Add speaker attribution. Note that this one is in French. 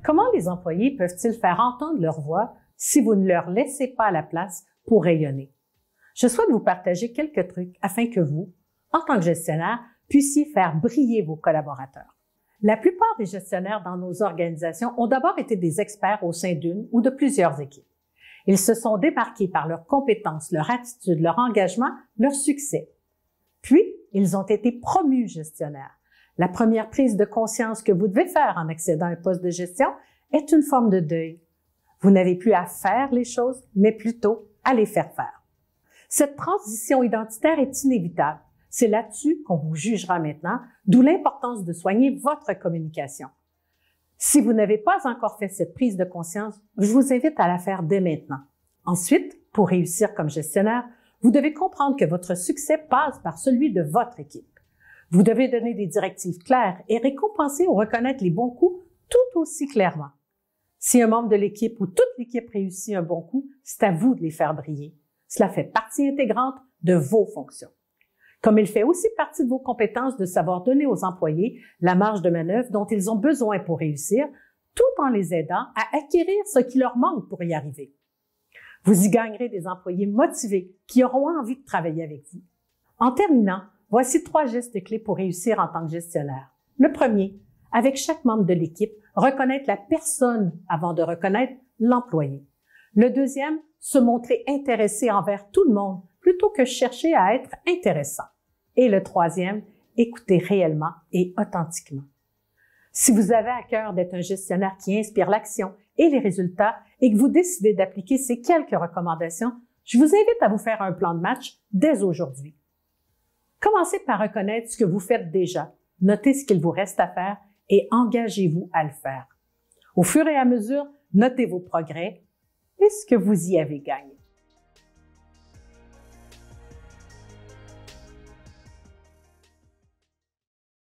Speaker 1: Comment les employés peuvent-ils faire entendre leur voix si vous ne leur laissez pas la place pour rayonner? Je souhaite vous partager quelques trucs afin que vous, en tant que gestionnaire, puissiez faire briller vos collaborateurs. La plupart des gestionnaires dans nos organisations ont d'abord été des experts au sein d'une ou de plusieurs équipes. Ils se sont démarqués par leurs compétences, leur attitude, leur engagement, leur succès. Puis, ils ont été promus gestionnaires. La première prise de conscience que vous devez faire en accédant à un poste de gestion est une forme de deuil. Vous n'avez plus à faire les choses, mais plutôt à les faire faire. Cette transition identitaire est inévitable. C'est là-dessus qu'on vous jugera maintenant, d'où l'importance de soigner votre communication. Si vous n'avez pas encore fait cette prise de conscience, je vous invite à la faire dès maintenant. Ensuite, pour réussir comme gestionnaire, vous devez comprendre que votre succès passe par celui de votre équipe. Vous devez donner des directives claires et récompenser ou reconnaître les bons coups tout aussi clairement. Si un membre de l'équipe ou toute l'équipe réussit un bon coup, c'est à vous de les faire briller. Cela fait partie intégrante de vos fonctions. Comme il fait aussi partie de vos compétences de savoir donner aux employés la marge de manœuvre dont ils ont besoin pour réussir, tout en les aidant à acquérir ce qui leur manque pour y arriver. Vous y gagnerez des employés motivés qui auront envie de travailler avec vous. En terminant, voici 3 gestes clés pour réussir en tant que gestionnaire. Le premier, avec chaque membre de l'équipe, reconnaître la personne avant de reconnaître l'employé. Le deuxième, se montrer intéressé envers tout le monde plutôt que chercher à être intéressant. Et le troisième, écouter réellement et authentiquement. Si vous avez à cœur d'être un gestionnaire qui inspire l'action et les résultats et que vous décidez d'appliquer ces quelques recommandations, je vous invite à vous faire un plan de match dès aujourd'hui. Commencez par reconnaître ce que vous faites déjà, notez ce qu'il vous reste à faire et engagez-vous à le faire. Au fur et à mesure, notez vos progrès et ce que vous y avez gagné.